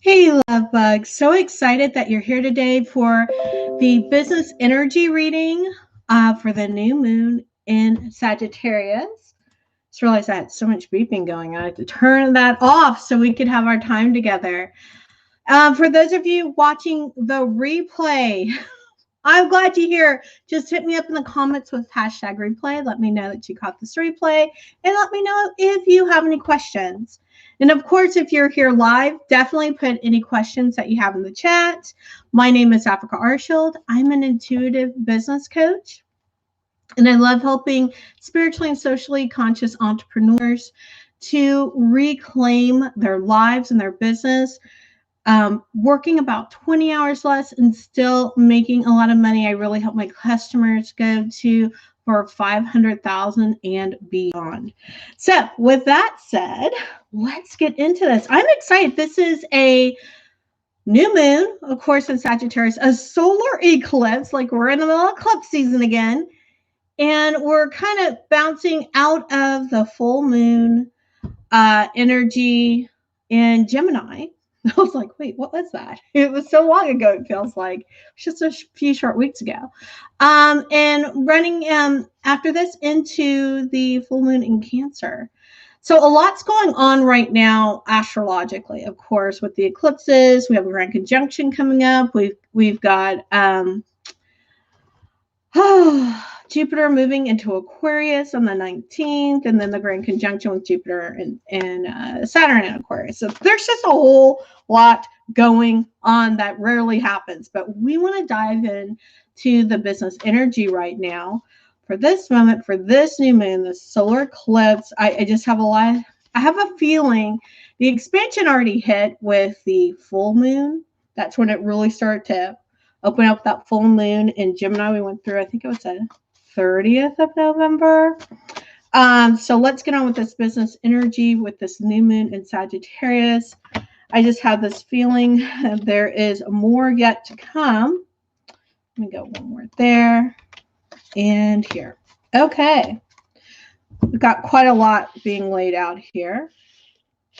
Hey, love bug. So excited that you're here today for the business energy reading for the new moon in Sagittarius. Just realized I had so much beeping going on. I had to turn that off so we could have our time together. For those of you watching the replay, I'm glad you're here. Just hit me up in the comments with hashtag replay. Let me know that you caught this replay and let me know if you have any questions. And of course, if you're here live, definitely put any questions that you have in the chat. My name is Africa Arshield. I'm an intuitive business coach, and I love helping spiritually and socially conscious entrepreneurs to reclaim their lives and their business, working about 20 hours less and still making a lot of money. I really help my customers go to for 500,000 and beyond. So with that said, let's get into this. I'm excited. This is a new moon, of course, in Sagittarius, a solar eclipse, like we're in the middle of eclipse season again. And we're kind of bouncing out of the full moon energy in Gemini. I was like, wait, what was that? It was so long ago, it feels like. Just a few short weeks ago. And running after this into the full moon in Cancer. So a lot's going on right now astrologically, of course, with the eclipses. We have a grand conjunction coming up. We've got Jupiter moving into Aquarius on the 19th, and then the grand conjunction with Jupiter and Saturn in Aquarius. So there's just a whole lot going on that rarely happens. But we want to dive in to the business energy right now for this moment, for this new moon, the solar eclipse. I just have I have a feeling the expansion already hit with the full moon. That's when it really started to open up, that full moon in Gemini. We went through, I think it was the 30th of November. So let's get on with this business energy with this new moon in Sagittarius. I just have this feeling there is more yet to come. Let me go one more there and here. Okay. We've got quite a lot being laid out here.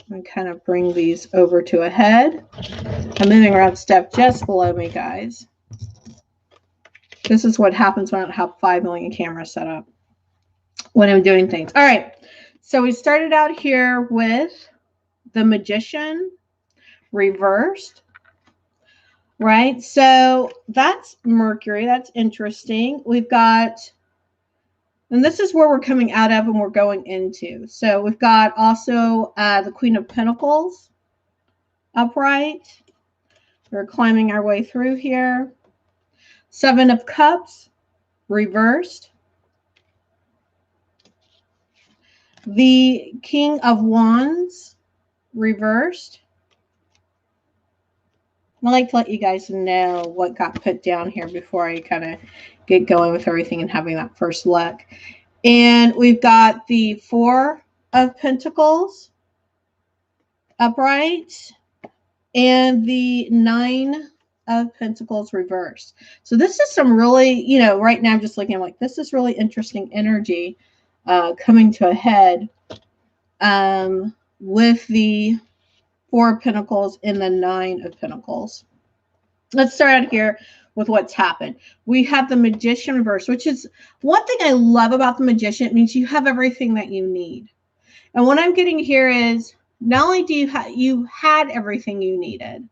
I'm kind of bring these over to a head. I'm moving around stuff just below me, guys. This is what happens when I don't have 5 million cameras set up when I'm doing things. All right. So we started out here with the Magician reversed, right? So that's Mercury. That's interesting. We've got, and this is where we're coming out of and we're going into. So we've got also the Queen of Pentacles upright. We're climbing our way through here. Seven of Cups reversed. The King of Wands reversed. I like to let you guys know what got put down here before I kind of get going with everything and having that first look. And we've got the Four of Pentacles upright and the Nine of Pentacles reversed. So this is some really, right now I'm just looking, I'm like, this is really interesting energy coming to a head with the Four of Pentacles and the Nine of Pentacles. Let's start out here with what's happened. We have the Magician reverse, which is one thing I love about the Magician. It means you have everything that you need. And what I'm getting here is not only do you had everything you needed,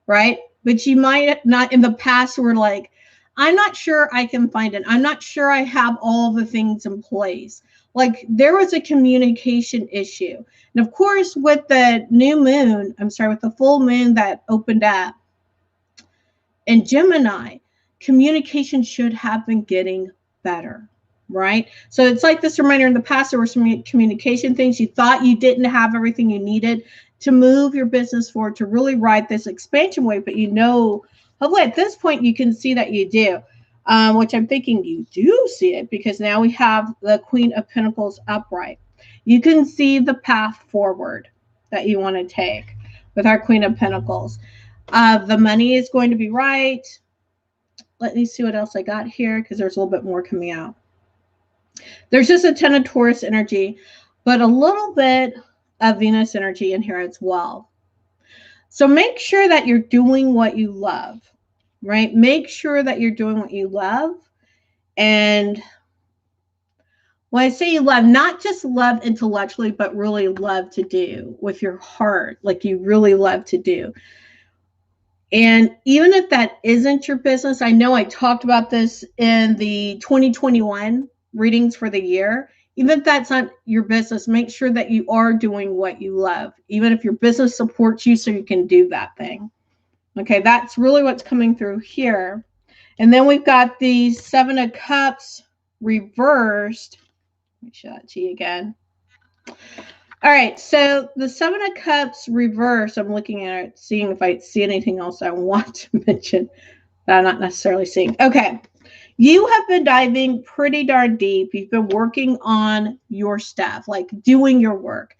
right? But you might not in the past were like, I'm not sure I can find it. I'm not sure I have all the things in place. Like there was a communication issue. And of course, with the new moon, with the full moon that opened up in Gemini, communication should have been getting better, right? So it's like this reminder in the past, there were some communication things. You thought you didn't have everything you needed to move your business forward, to really ride this expansion wave, but hopefully at this point you can see that you do, which I'm thinking you do see it because now we have the Queen of Pentacles upright. You can see the path forward that you want to take with our Queen of Pentacles. The money is going to be right. Let me see what else I got here because there's a little bit more coming out. There's just a ton of Taurus energy, but a little bit of Venus energy in here as well. So make sure that you're doing what you love, right? Make sure that you're doing what you love. And when I say you love, not just love intellectually, but really love to do with your heart, like you really love to do. And even if that isn't your business, I know I talked about this in the 2021 readings for the year. Even if that's not your business, make sure that you are doing what you love, even if your business supports you so you can do that thing. Okay, that's really what's coming through here. And then we've got the Seven of Cups reversed. Let me show that to you again. All right, so the Seven of Cups reverse, I'm looking at it, seeing if I see anything else I want to mention that I'm not necessarily seeing. Okay, you have been diving pretty darn deep. You've been working on your stuff, like doing your work.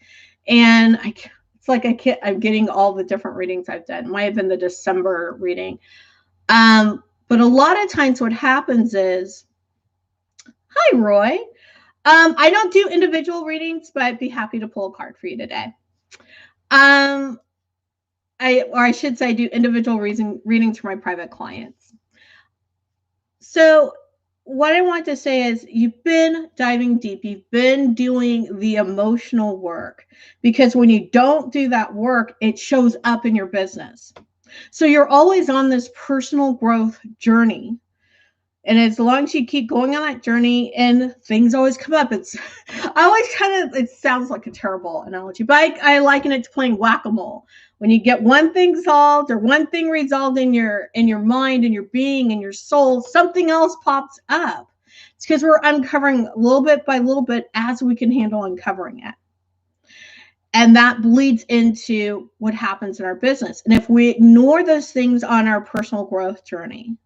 And it's like I'm getting all the different readings I've done. It might have been the December reading. But a lot of times what happens is, hi, Roy. I don't do individual readings, but I'd be happy to pull a card for you today. I should say I do individual readings for my private clients. So what I want to say is you've been diving deep. You've been doing the emotional work, because when you don't do that work, it shows up in your business. So you're always on this personal growth journey. And as long as you keep going on that journey, and things always come up, it sounds like a terrible analogy, but I liken it to playing whack-a-mole. When you get one thing solved or one thing resolved in your mind and your being and your soul, something else pops up. It's because we're uncovering little bit by little bit as we can handle uncovering it. And that bleeds into what happens in our business. And if we ignore those things on our personal growth journey,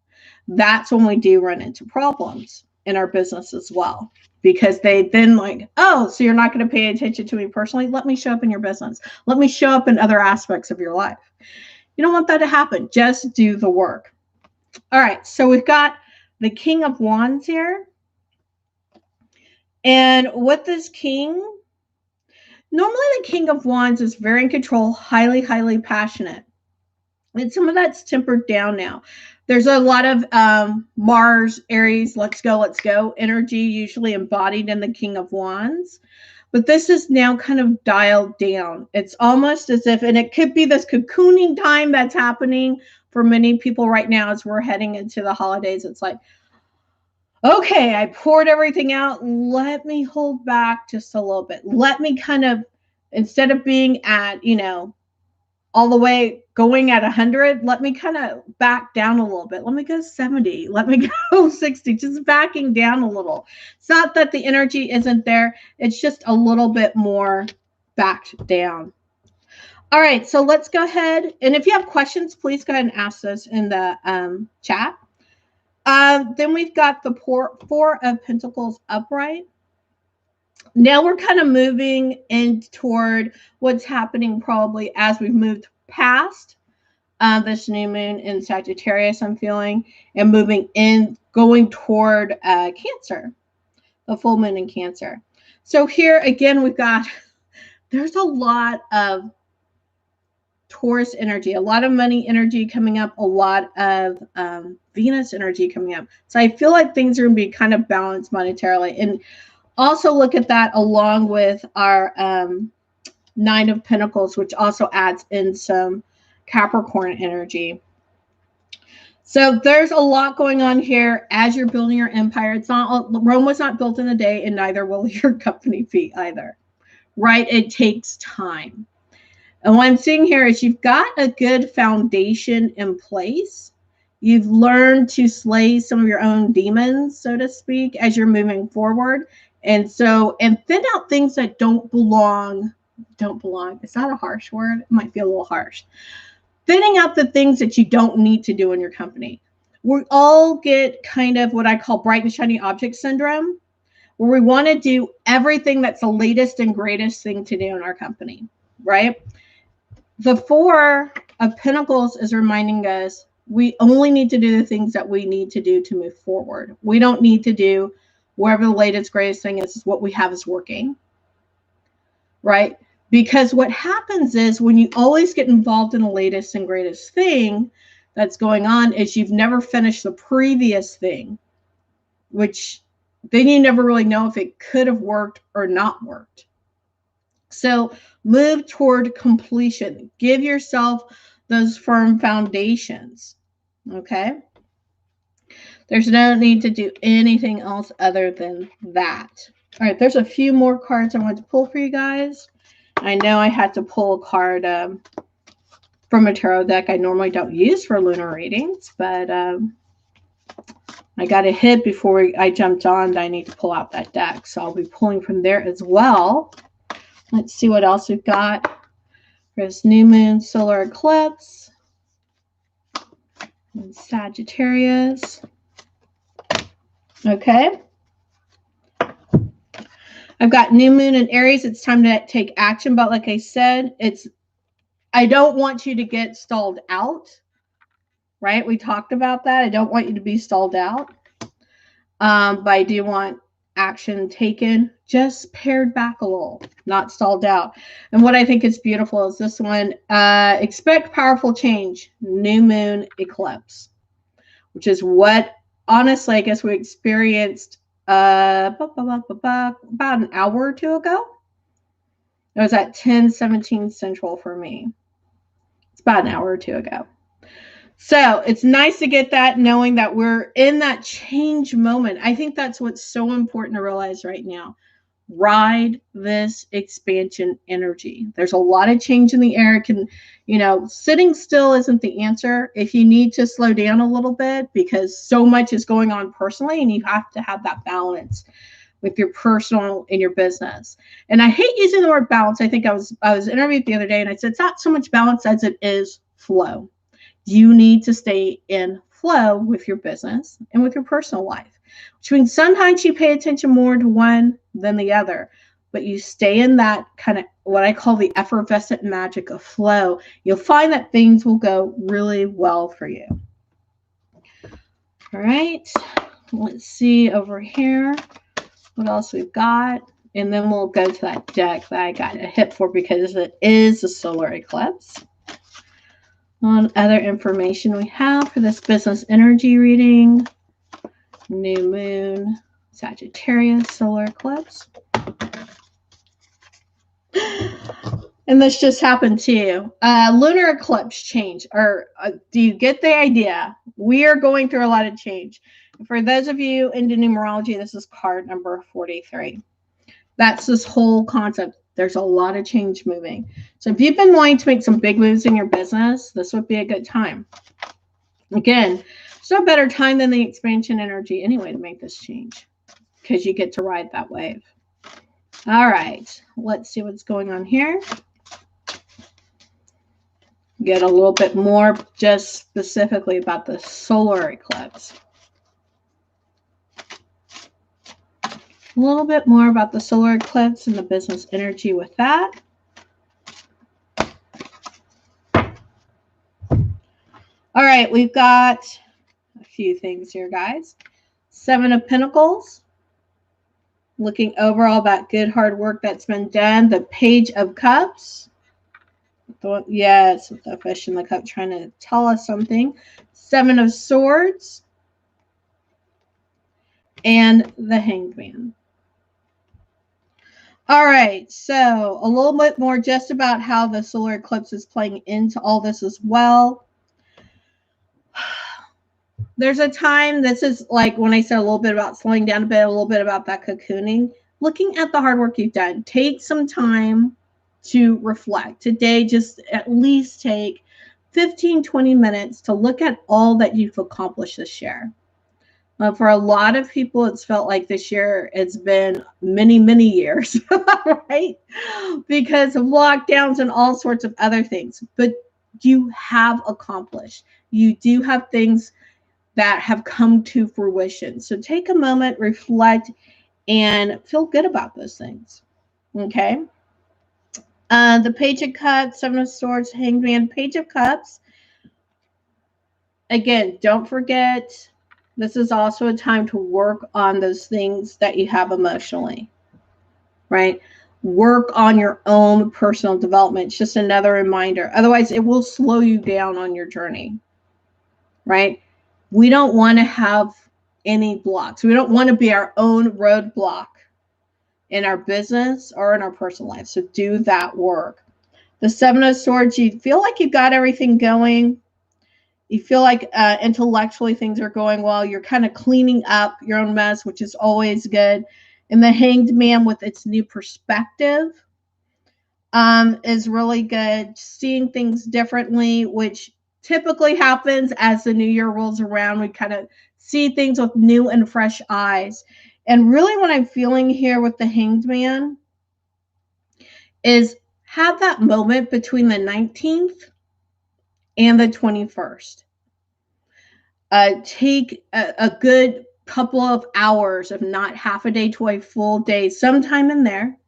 that's when we do run into problems in our business as well, because they then like, oh, so you're not going to pay attention to me personally? Let me show up in your business. Let me show up in other aspects of your life. You don't want that to happen. Just do the work. All right. So we've got the King of Wands here. And with this king, normally the King of Wands is very in control, highly, highly passionate. And some of that's tempered down now. There's a lot of Mars, Aries, let's go energy usually embodied in the King of Wands. But this is now kind of dialed down. It's almost as if, and it could be this cocooning time that's happening for many people right now as we're heading into the holidays. It's like, okay, I poured everything out. Let me hold back just a little bit. Let me kind of, instead of being at, all the way going at 100, let me kind of back down a little bit. Let me go 70. Let me go 60, just backing down a little. It's not that the energy isn't there. It's just a little bit more backed down. All right, so let's go ahead. And if you have questions, please go ahead and ask those in the chat. Then we've got the Four of Pentacles upright. Now we're kind of moving in toward what's happening probably as we've moved past this new moon in Sagittarius, I'm feeling, and moving in, going toward Cancer, the full moon in Cancer. So here again, we've got, there's a lot of Taurus energy, a lot of money energy coming up, a lot of Venus energy coming up. So I feel like things are going to be kind of balanced monetarily. And also look at that along with our Nine of Pentacles, which also adds in some Capricorn energy. So there's a lot going on here as you're building your empire. It's not, Rome was not built in a day, and neither will your company be either, right? It takes time. And what I'm seeing here is you've got a good foundation in place. You've learned to slay some of your own demons, so to speak, as you're moving forward. And thin out things that don't belong. It's not a harsh word. It might feel a little harsh. Thinning out the things that you don't need to do in your company. We all get kind of what I call bright and shiny object syndrome, where we want to do everything that's the latest and greatest thing to do in our company, right? The Four of Pentacles is reminding us we only need to do the things that we need to do to move forward. We don't need to do wherever the latest, greatest thing is what we have is working, right? Because what happens is when you always get involved in the latest and greatest thing that's going on is you've never finished the previous thing, which then you never really know if it could have worked or not worked. So move toward completion. Give yourself those firm foundations. Okay? There's no need to do anything else other than that. All right, there's a few more cards I want to pull for you guys. I know I had to pull a card from a tarot deck I normally don't use for lunar readings, but I got a hit before I jumped on that I need to pull out that deck. So I'll be pulling from there as well. Let's see what else we've got. There's new moon, solar eclipse, and Sagittarius. Okay. I've got new moon in Aries. It's time to take action. But like I said, I don't want you to get stalled out. Right? We talked about that. I don't want you to be stalled out. But I do want action taken, just pared back a little, not stalled out. And what I think is beautiful is this one, expect powerful change, new moon eclipse, which is what, honestly, I guess we experienced about an hour or two ago. It was at 10:17 Central for me. It's about an hour or two ago. So it's nice to get that, knowing that we're in that change moment. I think that's what's so important to realize right now. Ride this expansion energy. There's a lot of change in the air. Sitting still isn't the answer. If you need to slow down a little bit because so much is going on personally and you have to have that balance with your personal and your business. And I hate using the word balance. I think I was interviewed the other day and I said, it's not so much balance as it is flow. You need to stay in flow with your business and with your personal life, which means sometimes you pay attention more to one than the other, but you stay in that kind of what I call the effervescent magic of flow. You'll find that things will go really well for you. All right, let's see over here what else we've got. And then we'll go to that deck that I got a hit for because it is a solar eclipse. On other information we have for this business energy reading, new moon, Sagittarius, solar eclipse. And this just happened too. Lunar eclipse change. Do you get the idea? We are going through a lot of change. For those of you into numerology, this is card number 43. That's this whole concept. There's a lot of change moving. So if you've been wanting to make some big moves in your business, this would be a good time. Again, there's no better time than the expansion energy anyway to make this change because you get to ride that wave. All right, let's see what's going on here. Get a little bit more just specifically about the solar eclipse. A little bit more about the solar eclipse and the business energy with that. All right, we've got a few things here, guys. 7 of Pentacles. Looking over all that good hard work that's been done. The Page of Cups. Yes, with the fish in the cup trying to tell us something. 7 of Swords. And the Hanged Man. All right, so a little bit more just about how the solar eclipse is playing into all this as well. There's a time, this is like when I said a little bit about slowing down a bit, a little bit about that cocooning. Looking at the hard work you've done, take some time to reflect. Today, just at least take 15, 20 minutes to look at all that you've accomplished this year. For a lot of people, it's felt like this year it's been many, many years, right? Because of lockdowns and all sorts of other things. But you have accomplished. You do have things that have come to fruition. So take a moment, reflect, and feel good about those things. Okay? The Page of Cups, 7 of Swords, Hanged Man, Page of Cups. Again, don't forget, this is also a time to work on those things that you have emotionally, right? work on your own personal development. It's just another reminder. Otherwise, it will slow you down on your journey, right? We don't want to have any blocks. We don't want to be our own roadblock in our business or in our personal life. So do that work. The Seven of Swords, you feel like you've got everything going. You feel like intellectually things are going well. You're kind of cleaning up your own mess, which is always good. And the Hanged Man with its new perspective is really good. Seeing things differently, which typically happens as the new year rolls around. We kind of see things with new and fresh eyes. And really what I'm feeling here with the Hanged Man is have that moment between the 19th and the 21st. Take a good couple of hours, if not half a day to a full day, sometime in there.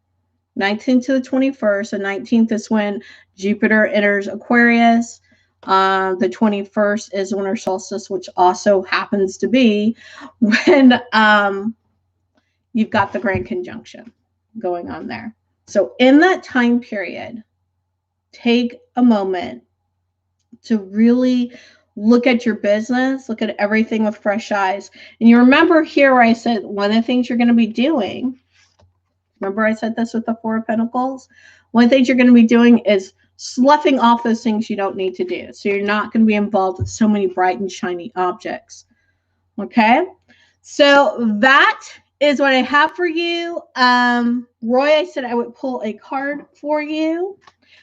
19th to the 21st. The 19th is when Jupiter enters Aquarius. The 21st is winter solstice, which also happens to be when you've got the grand conjunction going on there. So in that time period, take a moment to really look at your business, look at everything with fresh eyes. And you remember here where I said one of the things you're going to be doing, remember I said this with the Four of Pentacles? One of the things you're going to be doing is sloughing off those things you don't need to do. So you're not going to be involved with so many bright and shiny objects. Okay? So that is what I have for you. Roy, I said I would pull a card for you.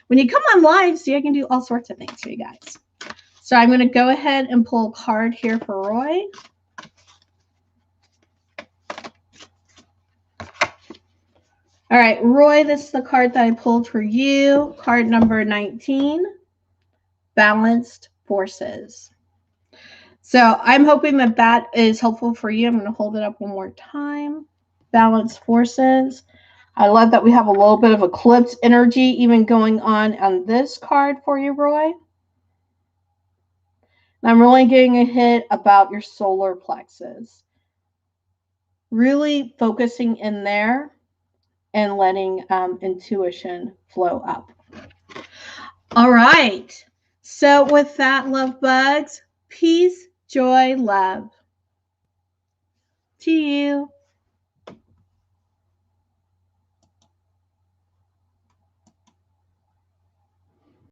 When you come on live, see, I can do all sorts of things for you guys. So I'm going to go ahead and pull a card here for Roy. All right, Roy, this is the card that I pulled for you. Card number 19, Balanced Forces. So I'm hoping that that is helpful for you. I'm going to hold it up one more time. Balanced Forces. I love that we have a little bit of eclipse energy even going on this card for you, Roy. And I'm really getting a hit about your solar plexus. Really focusing in there and letting intuition flow up. All right. So with that, love bugs, peace, joy, love to you.